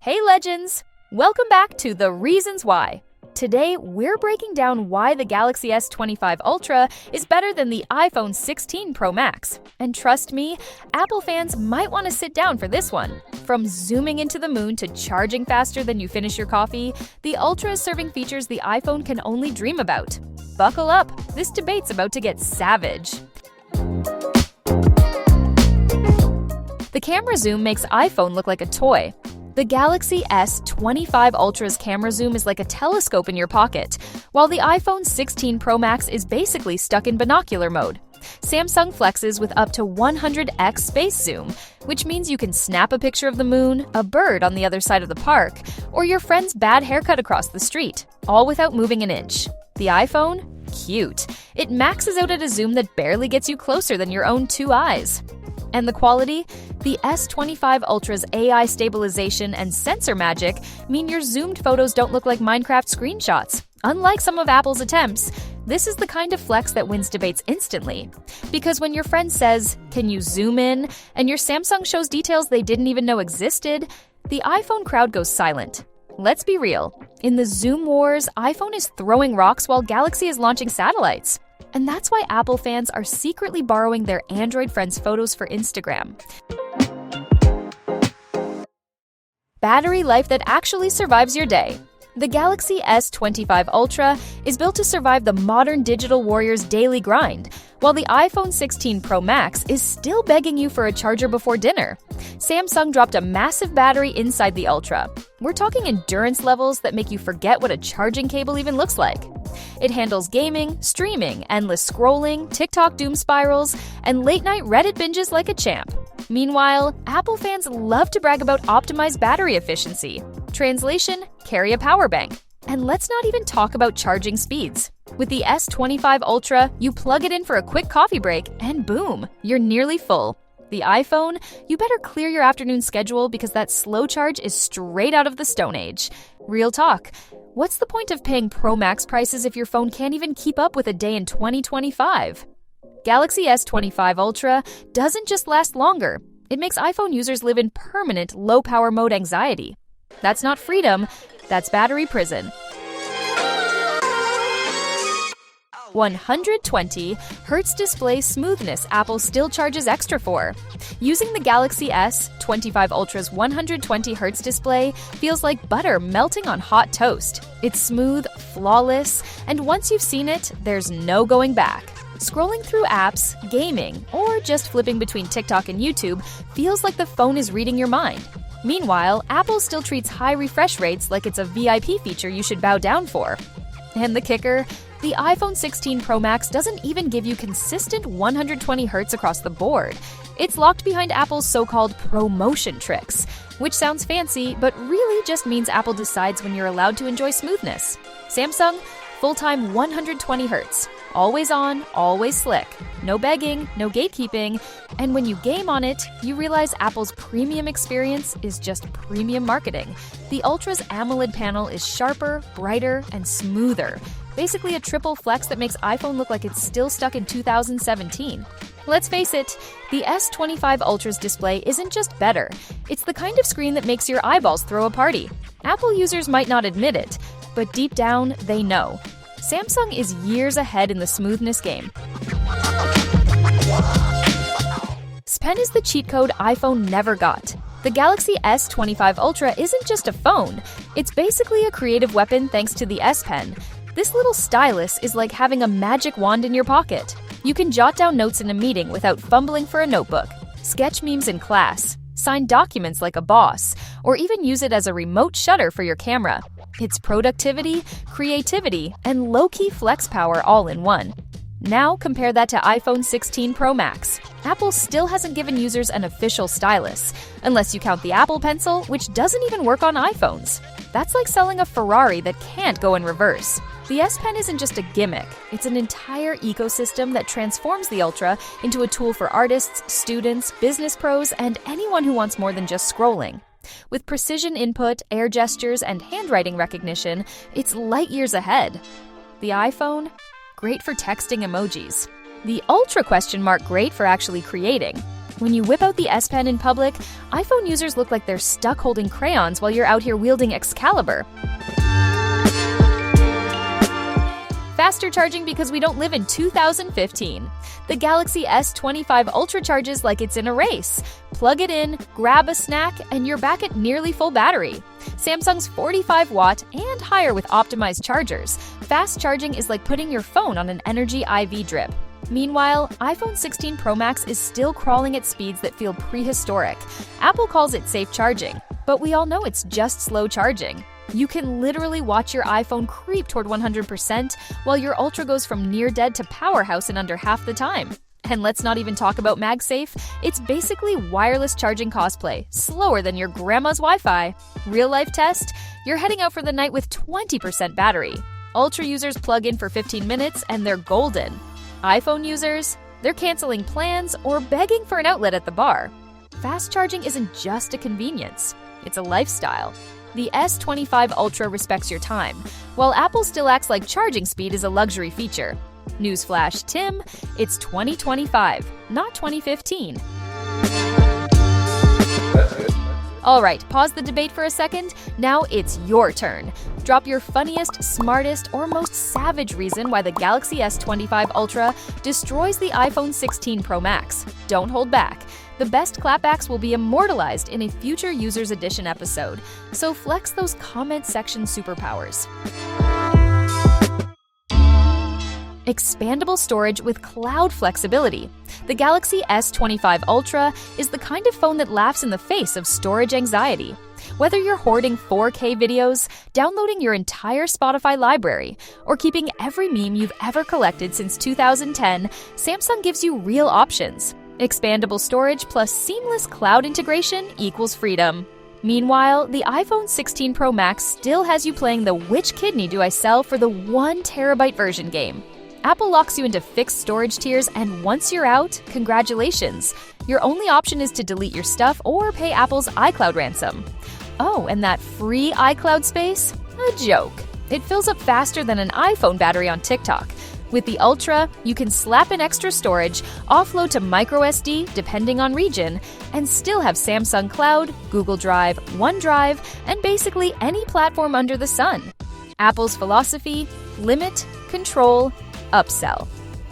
Hey legends! Welcome back to The Reasons Why. Today, we're breaking down why the Galaxy S25 Ultra is better than the iPhone 16 Pro Max. And trust me, Apple fans might want to sit down for this one. From zooming into the moon to charging faster than you finish your coffee, the Ultra is serving features the iPhone can only dream about. Buckle up, this debate's about to get savage. The camera zoom makes iPhone look like a toy. The Galaxy S25 Ultra's camera zoom is like a telescope in your pocket, while the iPhone 16 Pro Max is basically stuck in binocular mode. Samsung flexes with up to 100x space zoom, which means you can snap a picture of the moon, a bird on the other side of the park, or your friend's bad haircut across the street, all without moving an inch. The iPhone? Cute. It maxes out at a zoom that barely gets you closer than your own two eyes. And the quality? The S25 Ultra's AI stabilization and sensor magic mean your zoomed photos don't look like Minecraft screenshots. Unlike some of Apple's attempts, this is the kind of flex that wins debates instantly. Because when your friend says, "Can you zoom in?" and your Samsung shows details they didn't even know existed, the iPhone crowd goes silent. Let's be real. In the zoom wars, iPhone is throwing rocks while Galaxy is launching satellites. And that's why Apple fans are secretly borrowing their Android friends' photos for Instagram. Battery life that actually survives your day. The Galaxy S25 Ultra is built to survive the modern digital warrior's daily grind, while the iPhone 16 Pro Max is still begging you for a charger before dinner. Samsung dropped a massive battery inside the Ultra. We're talking endurance levels that make you forget what a charging cable even looks like. It handles gaming, streaming, endless scrolling, TikTok doom spirals, and late-night Reddit binges like a champ. Meanwhile, Apple fans love to brag about optimized battery efficiency. Translation, carry a power bank. And let's not even talk about charging speeds. With the S25 Ultra, you plug it in for a quick coffee break, and boom, you're nearly full. The iPhone, you better clear your afternoon schedule because that slow charge is straight out of the Stone Age. Real talk. What's the point of paying Pro Max prices if your phone can't even keep up with a day in 2025? Galaxy S25 Ultra doesn't just last longer. It makes iPhone users live in permanent low-power mode anxiety. That's not freedom, that's battery prison. 120 Hz display smoothness Apple still charges extra for. Using the Galaxy S25 Ultra's 120 Hz display feels like butter melting on hot toast. It's smooth, flawless, and once you've seen it, there's no going back. Scrolling through apps, gaming, or just flipping between TikTok and YouTube feels like the phone is reading your mind. Meanwhile, Apple still treats high refresh rates like it's a VIP feature you should bow down for. And the kicker? The iPhone 16 Pro Max doesn't even give you consistent 120 Hz across the board. It's locked behind Apple's so-called promotion tricks, which sounds fancy, but really just means Apple decides when you're allowed to enjoy smoothness. Samsung, full-time 120 Hz. Always on, always slick. No begging, no gatekeeping. And when you game on it, you realize Apple's premium experience is just premium marketing. The Ultra's AMOLED panel is sharper, brighter, and smoother. Basically a triple flex that makes iPhone look like it's still stuck in 2017. Let's face it, the S25 Ultra's display isn't just better. It's the kind of screen that makes your eyeballs throw a party. Apple users might not admit it, but deep down, they know. Samsung is years ahead in the smoothness game. S Pen is the cheat code iPhone never got. The Galaxy S25 Ultra isn't just a phone. It's basically a creative weapon thanks to the S Pen. This little stylus is like having a magic wand in your pocket. You can jot down notes in a meeting without fumbling for a notebook, sketch memes in class, sign documents like a boss, or even use it as a remote shutter for your camera. It's productivity, creativity, and low-key flex power all in one. Now compare that to iPhone 16 Pro Max. Apple still hasn't given users an official stylus, unless you count the Apple Pencil, which doesn't even work on iPhones. That's like selling a Ferrari that can't go in reverse. The S Pen isn't just a gimmick, it's an entire ecosystem that transforms the Ultra into a tool for artists, students, business pros, and anyone who wants more than just scrolling. With precision input, air gestures, and handwriting recognition, it's light years ahead. The iPhone? Great for texting emojis. The Ultra ? Great for actually creating. When you whip out the S Pen in public, iPhone users look like they're stuck holding crayons while you're out here wielding Excalibur. Faster charging because we don't live in 2015. The Galaxy S25 Ultra charges like it's in a race. Plug it in, grab a snack, and you're back at nearly full battery. Samsung's 45-watt and higher with optimized chargers. Fast charging is like putting your phone on an energy IV drip. Meanwhile, iPhone 16 Pro Max is still crawling at speeds that feel prehistoric. Apple calls it safe charging, but we all know it's just slow charging. You can literally watch your iPhone creep toward 100% while your Ultra goes from near dead to powerhouse in under half the time. And let's not even talk about MagSafe. It's basically wireless charging cosplay, slower than your grandma's Wi-Fi. Real life test? You're heading out for the night with 20% battery. Ultra users plug in for 15 minutes and they're golden. iPhone users? They're canceling plans or begging for an outlet at the bar. Fast charging isn't just a convenience, it's a lifestyle. The S25 Ultra respects your time, while Apple still acts like charging speed is a luxury feature. Newsflash, Tim, it's 2025, not 2015. Alright, pause the debate for a second. Now it's your turn. Drop your funniest, smartest, or most savage reason why the Galaxy S25 Ultra destroys the iPhone 16 Pro Max. Don't hold back. The best clapbacks will be immortalized in a future Users Edition episode, so flex those comment section superpowers. Expandable storage with cloud flexibility. The Galaxy S25 Ultra is the kind of phone that laughs in the face of storage anxiety. Whether you're hoarding 4K videos, downloading your entire Spotify library, or keeping every meme you've ever collected since 2010, Samsung gives you real options. Expandable storage plus seamless cloud integration equals freedom. Meanwhile, the iPhone 16 Pro Max still has you playing the "which kidney do I sell" for the 1 terabyte version game. Apple locks you into fixed storage tiers, and once you're out, congratulations. Your only option is to delete your stuff or pay Apple's iCloud ransom. Oh, and that free iCloud space? A joke. It fills up faster than an iPhone battery on TikTok. With the Ultra, you can slap in extra storage, offload to microSD depending on region, and still have Samsung Cloud, Google Drive, OneDrive, and basically any platform under the sun. Apple's philosophy: limit, control, upsell.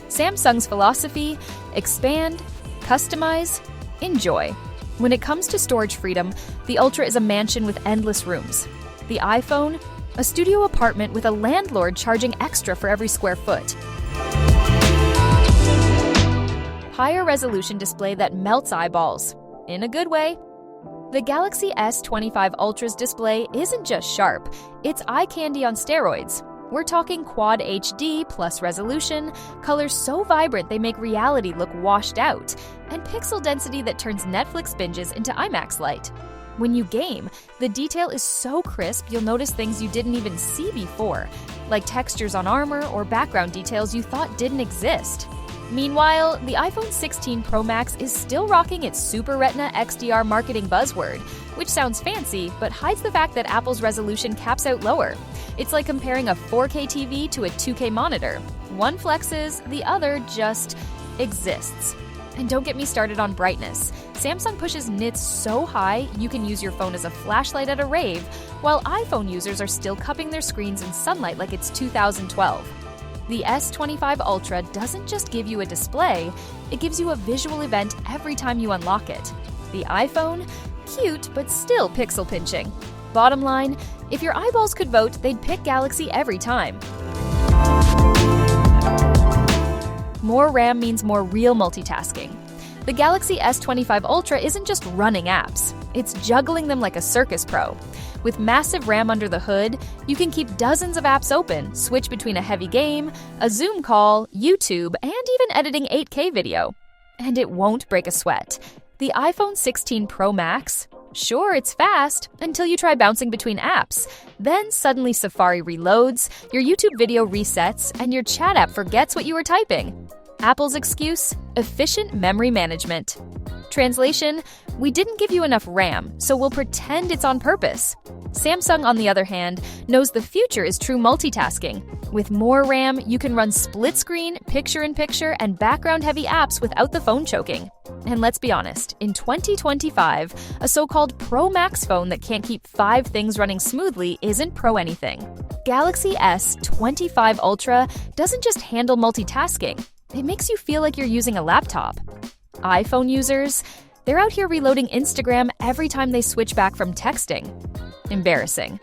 Samsung's philosophy: expand, customize, enjoy. When it comes to storage freedom, the Ultra is a mansion with endless rooms. The iPhone? A studio apartment with a landlord charging extra for every square foot. Higher resolution display that melts eyeballs. In a good way. The Galaxy S25 Ultra's display isn't just sharp, it's eye candy on steroids. We're talking Quad HD plus resolution, colors so vibrant they make reality look washed out, and pixel density that turns Netflix binges into IMAX light. When you game, the detail is so crisp you'll notice things you didn't even see before, like textures on armor or background details you thought didn't exist. Meanwhile, the iPhone 16 Pro Max is still rocking its Super Retina XDR marketing buzzword, which sounds fancy but hides the fact that Apple's resolution caps out lower. It's like comparing a 4K TV to a 2K monitor. One flexes, the other just exists. And don't get me started on brightness. Samsung pushes nits so high you can use your phone as a flashlight at a rave, while iPhone users are still cupping their screens in sunlight like it's 2012. The S25 Ultra doesn't just give you a display, it gives you a visual event every time you unlock it. The iPhone? Cute, but still pixel pinching. Bottom line, if your eyeballs could vote, they'd pick Galaxy every time. More RAM means more real multitasking. The Galaxy S25 Ultra isn't just running apps, it's juggling them like a circus pro. With massive RAM under the hood, you can keep dozens of apps open, switch between a heavy game, a Zoom call, YouTube, and even editing 8K video. And it won't break a sweat. The iPhone 16 Pro Max? Sure, it's fast, until you try bouncing between apps. Then suddenly Safari reloads, your YouTube video resets, and your chat app forgets what you were typing. Apple's excuse? Efficient memory management. Translation: we didn't give you enough RAM, so we'll pretend it's on purpose. Samsung, on the other hand, knows the future is true multitasking. With more RAM, you can run split-screen, picture-in-picture, and background-heavy apps without the phone choking. And let's be honest, in 2025, a so-called Pro Max phone that can't keep 5 things running smoothly isn't pro anything. Galaxy S25 Ultra doesn't just handle multitasking, it makes you feel like you're using a laptop. iPhone users, they're out here reloading Instagram every time they switch back from texting. Embarrassing.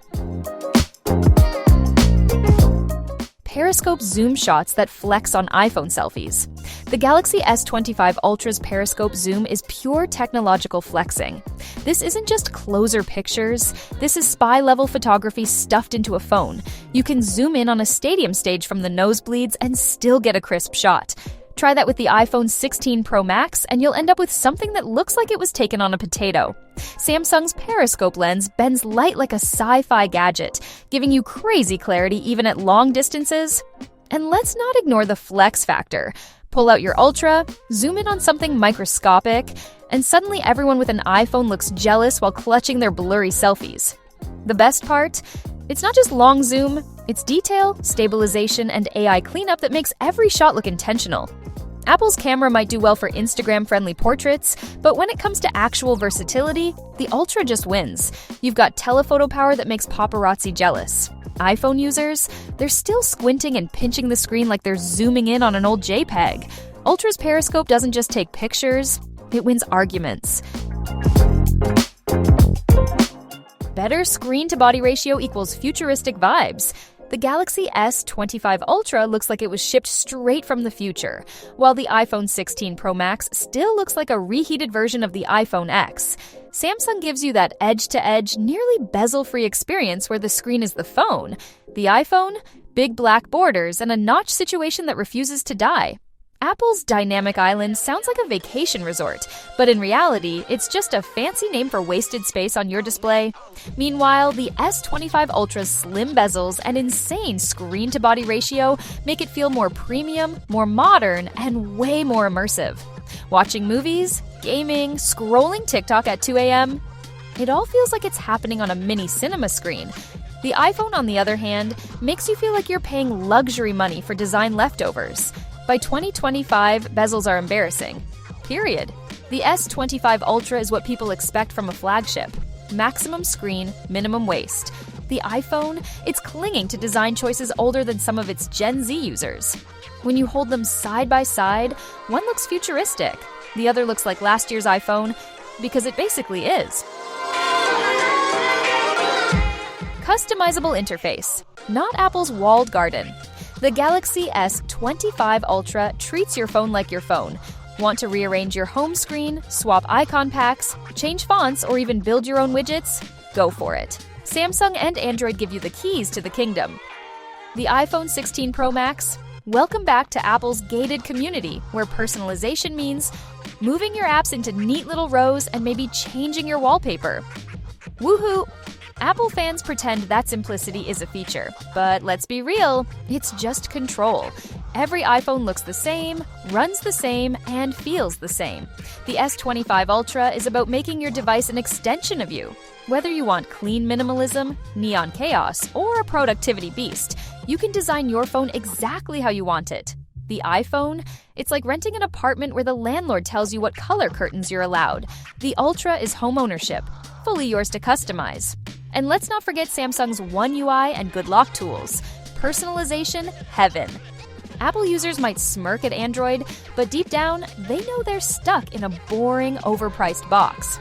Periscope zoom shots that flex on iPhone selfies. The Galaxy S25 Ultra's periscope zoom is pure technological flexing. This isn't just closer pictures, this is spy-level photography stuffed into a phone. You can zoom in on a stadium stage from the nosebleeds and still get a crisp shot. Try that with the iPhone 16 Pro Max, and you'll end up with something that looks like it was taken on a potato. Samsung's periscope lens bends light like a sci-fi gadget, giving you crazy clarity even at long distances. And let's not ignore the flex factor. Pull out your Ultra, zoom in on something microscopic, and suddenly everyone with an iPhone looks jealous while clutching their blurry selfies. The best part? It's not just long zoom, it's detail, stabilization, and AI cleanup that makes every shot look intentional. Apple's camera might do well for Instagram-friendly portraits, but when it comes to actual versatility, the Ultra just wins. You've got telephoto power that makes paparazzi jealous. iPhone users, they're still squinting and pinching the screen like they're zooming in on an old JPEG. Ultra's periscope doesn't just take pictures, it wins arguments. Better screen-to-body ratio equals futuristic vibes. The Galaxy S25 Ultra looks like it was shipped straight from the future, while the iPhone 16 Pro Max still looks like a reheated version of the iPhone X. Samsung gives you that edge-to-edge, nearly bezel-free experience where the screen is the phone. The iPhone? Big black borders and a notch situation that refuses to die. Apple's Dynamic Island sounds like a vacation resort, but in reality, it's just a fancy name for wasted space on your display. Meanwhile, the S25 Ultra's slim bezels and insane screen-to-body ratio make it feel more premium, more modern, and way more immersive. Watching movies, gaming, scrolling TikTok at 2 a.m., it all feels like it's happening on a mini cinema screen. The iPhone, on the other hand, makes you feel like you're paying luxury money for design leftovers. By 2025, bezels are embarrassing. Period. The S25 Ultra is what people expect from a flagship. Maximum screen, minimum waist. The iPhone, it's clinging to design choices older than some of its Gen Z users. When you hold them side by side, one looks futuristic. The other looks like last year's iPhone, because it basically is. Customizable interface. Not Apple's walled garden. The Galaxy S25 Ultra treats your phone like your phone. Want to rearrange your home screen, swap icon packs, change fonts, or even build your own widgets? Go for it. Samsung and Android give you the keys to the kingdom. The iPhone 16 Pro Max? Welcome back to Apple's gated community, where personalization means moving your apps into neat little rows and maybe changing your wallpaper. Woohoo! Apple fans pretend that simplicity is a feature, but let's be real, it's just control. Every iPhone looks the same, runs the same, and feels the same. The S25 Ultra is about making your device an extension of you. Whether you want clean minimalism, neon chaos, or a productivity beast, you can design your phone exactly how you want it. The iPhone? It's like renting an apartment where the landlord tells you what color curtains you're allowed. The Ultra is home ownership, fully yours to customize. And let's not forget Samsung's One UI and Good Lock tools. Personalization heaven. Apple users might smirk at Android, but deep down, they know they're stuck in a boring, overpriced box.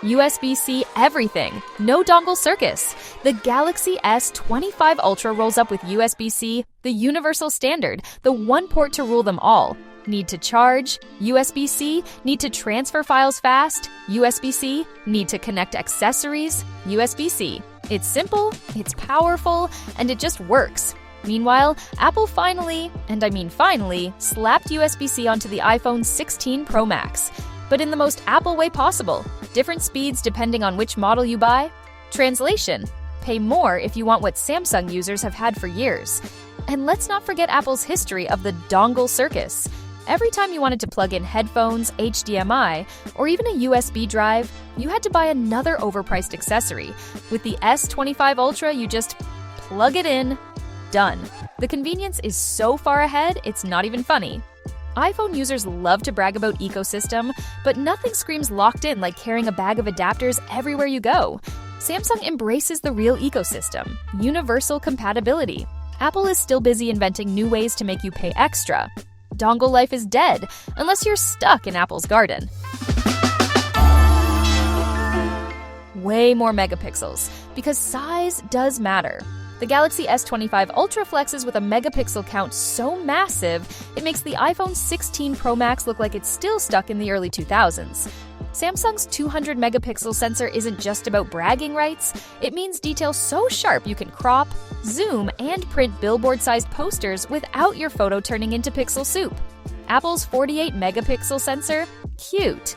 USB-C everything. No dongle circus. The Galaxy S25 Ultra rolls up with USB-C, the universal standard, the one port to rule them all. Need to charge? USB-C. Need to transfer files fast? USB-C. Need to connect accessories? USB-C. It's simple, it's powerful, and it just works. Meanwhile, Apple finally, and I mean finally, slapped USB-C onto the iPhone 16 Pro Max. But in the most Apple way possible. Different speeds depending on which model you buy. Translation: pay more if you want what Samsung users have had for years. And let's not forget Apple's history of the dongle circus. Every time you wanted to plug in headphones, HDMI, or even a USB drive, you had to buy another overpriced accessory. With the S25 Ultra, you just plug it in, done. The convenience is so far ahead, it's not even funny. iPhone users love to brag about ecosystem, but nothing screams locked in like carrying a bag of adapters everywhere you go. Samsung embraces the real ecosystem, universal compatibility. Apple is still busy inventing new ways to make you pay extra. Dongle life is dead, unless you're stuck in Apple's garden. Way more megapixels, because size does matter. The Galaxy S25 Ultra flexes with a megapixel count so massive, it makes the iPhone 16 Pro Max look like it's still stuck in the early 2000s. Samsung's 200 megapixel sensor isn't just about bragging rights, it means detail so sharp you can crop, zoom, and print billboard-sized posters without your photo turning into pixel soup. Apple's 48 megapixel sensor? Cute.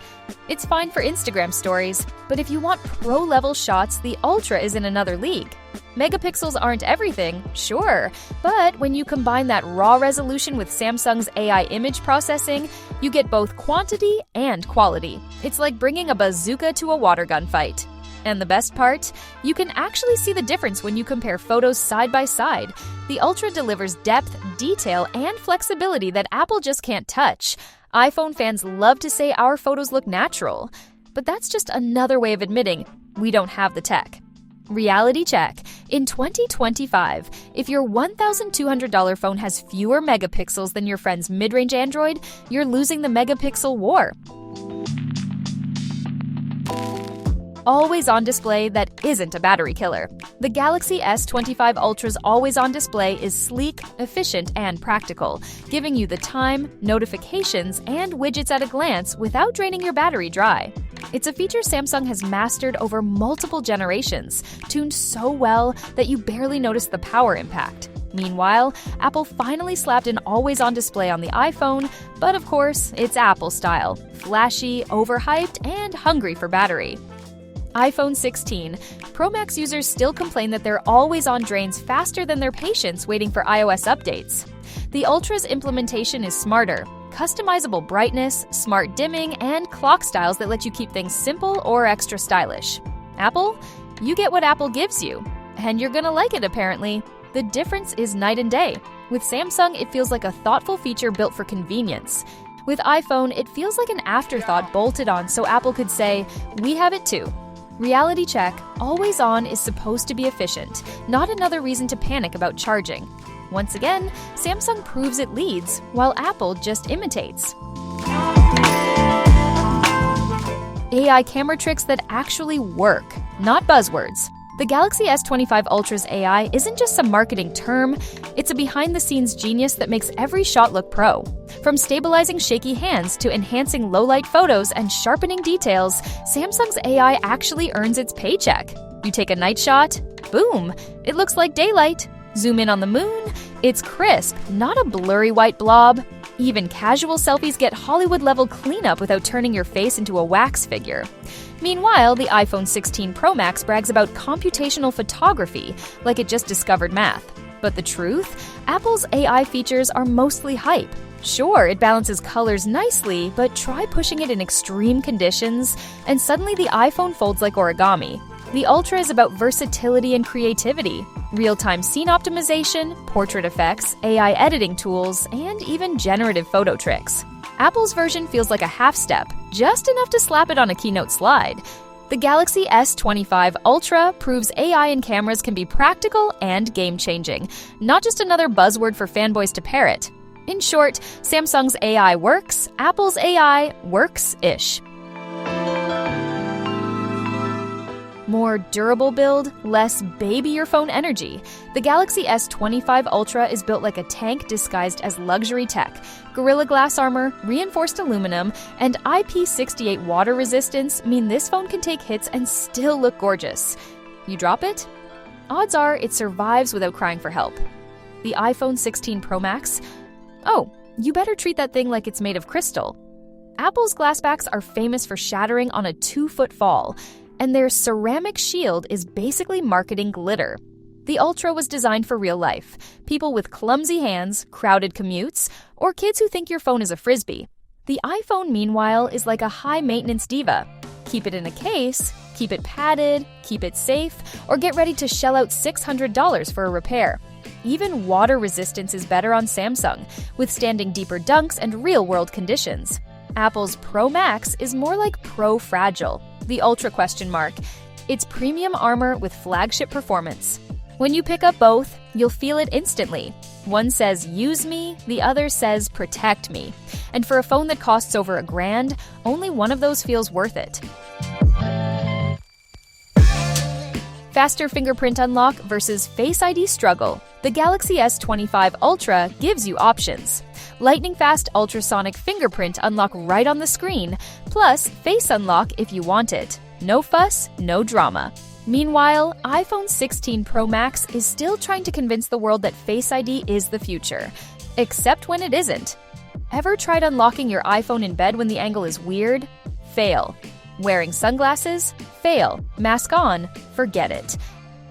It's fine for Instagram stories, but if you want pro-level shots, the Ultra is in another league. Megapixels aren't everything, sure, but when you combine that raw resolution with Samsung's AI image processing, you get both quantity and quality. It's like bringing a bazooka to a water gun fight. And the best part? You can actually see the difference when you compare photos side by side. The Ultra delivers depth, detail, and flexibility that Apple just can't touch. iPhone fans love to say our photos look natural, but that's just another way of admitting we don't have the tech. Reality check. In 2025, if your $1,200 phone has fewer megapixels than your friend's mid-range Android, you're losing the megapixel war. Always-on display that isn't a battery killer. The Galaxy S25 Ultra's always-on display is sleek, efficient, and practical, giving you the time, notifications, and widgets at a glance without draining your battery dry. It's a feature Samsung has mastered over multiple generations, tuned so well that you barely notice the power impact. Meanwhile, Apple finally slapped an always-on display on the iPhone, but of course, it's Apple style, flashy, overhyped, and hungry for battery. iPhone 16. Pro Max users still complain that their always-on drains faster than their patience waiting for iOS updates. The Ultra's implementation is smarter. Customizable brightness, smart dimming, and clock styles that let you keep things simple or extra stylish. Apple? You get what Apple gives you. And you're gonna like it, apparently. The difference is night and day. With Samsung, it feels like a thoughtful feature built for convenience. With iPhone, it feels like an afterthought bolted on so Apple could say, we have it too. Reality check, always on is supposed to be efficient, not another reason to panic about charging. Once again, Samsung proves it leads, while Apple just imitates. AI camera tricks that actually work, not buzzwords. The Galaxy S25 Ultra's AI isn't just some marketing term, it's a behind-the-scenes genius that makes every shot look pro. From stabilizing shaky hands to enhancing low-light photos and sharpening details, Samsung's AI actually earns its paycheck. You take a night shot, boom, it looks like daylight. Zoom in on the moon, it's crisp, not a blurry white blob. Even casual selfies get Hollywood-level cleanup without turning your face into a wax figure. Meanwhile, the iPhone 16 Pro Max brags about computational photography, like it just discovered math. But the truth? Apple's AI features are mostly hype. Sure, it balances colors nicely, but try pushing it in extreme conditions, and suddenly the iPhone folds like origami. The Ultra is about versatility and creativity. Real-time scene optimization, portrait effects, AI editing tools, and even generative photo tricks. Apple's version feels like a half step, just enough to slap it on a keynote slide. The Galaxy S25 Ultra proves AI in cameras can be practical and game-changing, not just another buzzword for fanboys to parrot. In short, Samsung's AI works, Apple's AI works-ish. More durable build, less baby your phone energy. The Galaxy S25 Ultra is built like a tank disguised as luxury tech. Gorilla Glass armor, reinforced aluminum, and IP68 water resistance mean this phone can take hits and still look gorgeous. You drop it? Odds are it survives without crying for help. The iPhone 16 Pro Max? Oh, you better treat that thing like it's made of crystal. Apple's glassbacks are famous for shattering on a 2-foot fall, and their ceramic shield is basically marketing glitter. The Ultra was designed for real life, people with clumsy hands, crowded commutes, or kids who think your phone is a frisbee. The iPhone, meanwhile, is like a high-maintenance diva. Keep it in a case, keep it padded, keep it safe, or get ready to shell out $600 for a repair. Even water resistance is better on Samsung, withstanding deeper dunks and real-world conditions. Apple's Pro Max is more like Pro Fragile, the Ultra ? It's premium armor with flagship performance. When you pick up both, you'll feel it instantly. One says, "Use me," the other says, "Protect me." And for a phone that costs over $1,000, only one of those feels worth it. Faster fingerprint unlock versus Face ID struggle. The Galaxy S25 Ultra gives you options. Lightning-fast ultrasonic fingerprint unlock right on the screen, plus face unlock if you want it. No fuss, no drama. Meanwhile, iPhone 16 Pro Max is still trying to convince the world that Face ID is the future. Except when it isn't. Ever tried unlocking your iPhone in bed when the angle is weird? Fail. Wearing sunglasses? Fail. Mask on? Forget it.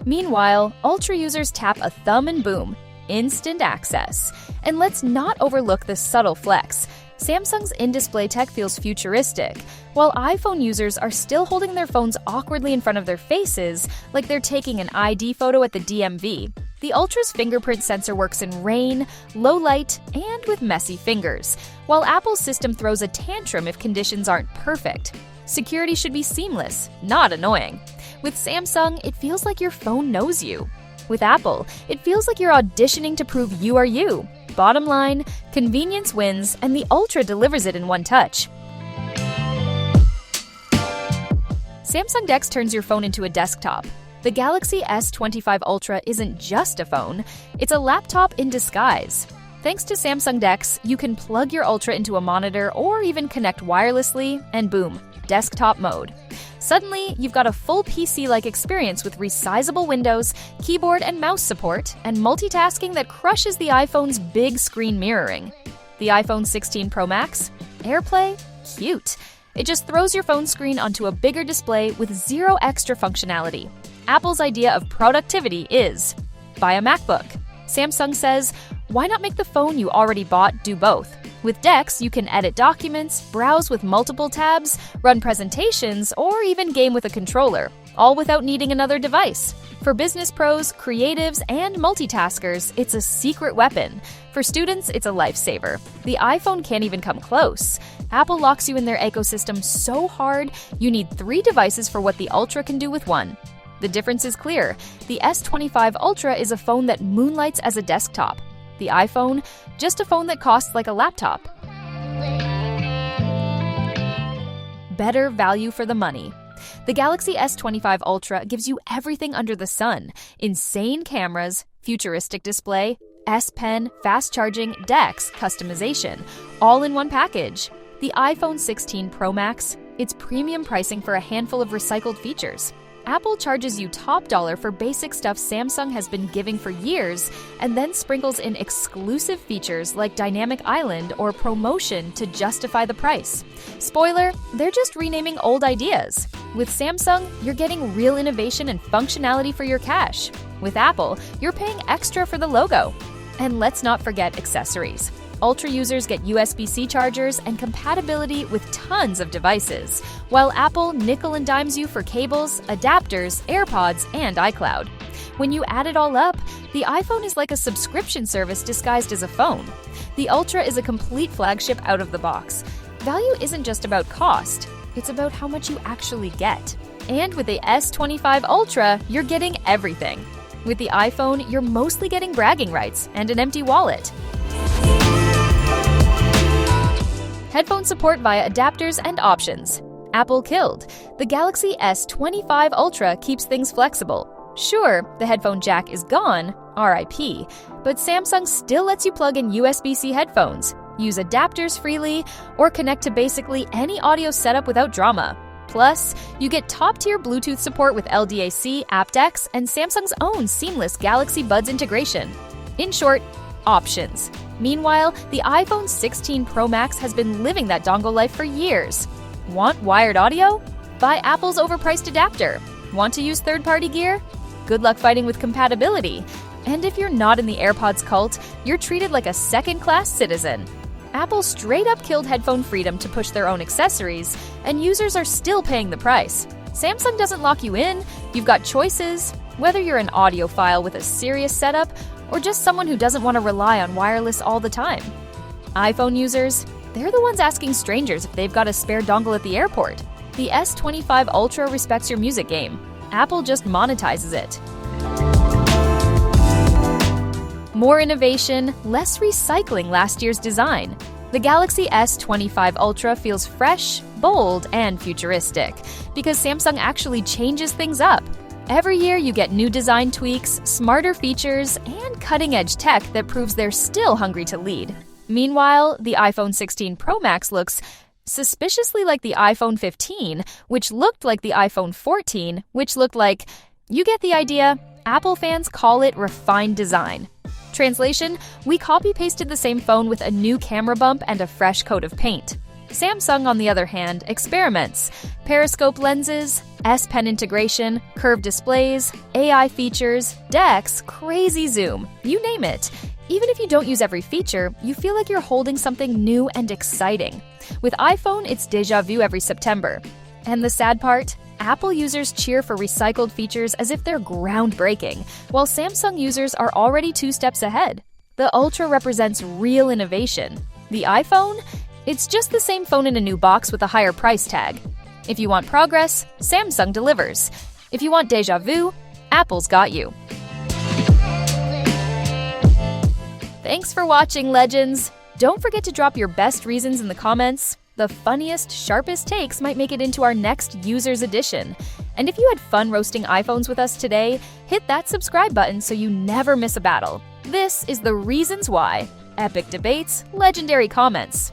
Meanwhile, Ultra users tap a thumb and boom. Instant access. And let's not overlook the subtle flex. Samsung's in-display tech feels futuristic, while iPhone users are still holding their phones awkwardly in front of their faces, like they're taking an ID photo at the DMV. The Ultra's fingerprint sensor works in rain, low light, and with messy fingers, while Apple's system throws a tantrum if conditions aren't perfect. Security should be seamless, not annoying. With Samsung, it feels like your phone knows you. With Apple, it feels like you're auditioning to prove you are you. Bottom line, convenience wins, and the Ultra delivers it in one touch. Samsung DeX turns your phone into a desktop. The Galaxy S25 Ultra isn't just a phone, it's a laptop in disguise. Thanks to Samsung DeX, you can plug your Ultra into a monitor or even connect wirelessly, and boom, desktop mode. Suddenly, you've got a full PC-like experience with resizable windows, keyboard and mouse support, and multitasking that crushes the iPhone's big screen mirroring. The iPhone 16 Pro Max? AirPlay? Cute. It just throws your phone screen onto a bigger display with zero extra functionality. Apple's idea of productivity is, buy a MacBook. Samsung says, why not make the phone you already bought do both? With DeX, you can edit documents, browse with multiple tabs, run presentations, or even game with a controller, all without needing another device. For business pros, creatives, and multitaskers, it's a secret weapon. For students, it's a lifesaver. The iPhone can't even come close. Apple locks you in their ecosystem so hard, you need 3 devices for what the Ultra can do with one. The difference is clear. The S25 Ultra is a phone that moonlights as a desktop. The iPhone, just a phone that costs like a laptop. Better value for the money. The Galaxy S25 Ultra gives you everything under the sun. Insane cameras, futuristic display, S Pen, fast charging, DeX, customization, all in one package. The iPhone 16 Pro Max, it's premium pricing for a handful of recycled features. Apple charges you top dollar for basic stuff Samsung has been giving for years, and then sprinkles in exclusive features like Dynamic Island or Promotion to justify the price. Spoiler, they're just renaming old ideas. With Samsung, you're getting real innovation and functionality for your cash. With Apple, you're paying extra for the logo. And let's not forget accessories. Ultra users get USB-C chargers and compatibility with tons of devices, while Apple nickel and dimes you for cables, adapters, AirPods, and iCloud. When you add it all up, the iPhone is like a subscription service disguised as a phone. The Ultra is a complete flagship out of the box. Value isn't just about cost, it's about how much you actually get. And with the S25 Ultra, you're getting everything. With the iPhone, you're mostly getting bragging rights and an empty wallet. Headphone support via adapters and options. Apple killed. The Galaxy S25 Ultra keeps things flexible. Sure, the headphone jack is gone, RIP, but Samsung still lets you plug in USB-C headphones, use adapters freely, or connect to basically any audio setup without drama. Plus, you get top-tier Bluetooth support with LDAC, aptX, and Samsung's own seamless Galaxy Buds integration. In short, options. Meanwhile, the iPhone 16 Pro Max has been living that dongle life for years. Want wired audio? Buy Apple's overpriced adapter. Want to use third-party gear? good luck fighting with compatibility. And if you're not in the AirPods cult, you're treated like a second-class citizen. Apple straight up killed headphone freedom to push their own accessories, and users are still paying the price. Samsung doesn't lock you in, you've got choices, whether you're an audiophile with a serious setup or just someone who doesn't want to rely on wireless all the time. iPhone users, they're the ones asking strangers if they've got a spare dongle at the airport. The S25 Ultra respects your music game. Apple just monetizes it. More innovation, less recycling last year's design. The Galaxy S25 Ultra feels fresh, bold, and futuristic because Samsung actually changes things up. Every year you get new design tweaks, smarter features, and cutting-edge tech that proves they're still hungry to lead. Meanwhile, the iPhone 16 Pro Max looks suspiciously like the iPhone 15, which looked like the iPhone 14, which looked like… You get the idea. Apple fans call it refined design. Translation, we copy-pasted the same phone with a new camera bump and a fresh coat of paint. Samsung, on the other hand, experiments. Periscope lenses, S Pen integration, curved displays, AI features, DeX, crazy zoom, you name it. Even if you don't use every feature, you feel like you're holding something new and exciting. With iPhone, it's déjà vu every September. And the sad part? Apple users cheer for recycled features as if they're groundbreaking, while Samsung users are already 2 steps ahead. The Ultra represents real innovation. The iPhone? It's just the same phone in a new box with a higher price tag. If you want progress, Samsung delivers. If you want déjà vu, Apple's got you. Thanks for watching, legends! Don't forget to drop your best reasons in the comments. The funniest, sharpest takes might make it into our next Users Edition. And if you had fun roasting iPhones with us today, hit that subscribe button so you never miss a battle. This is the Reasons Why. Epic debates, legendary comments.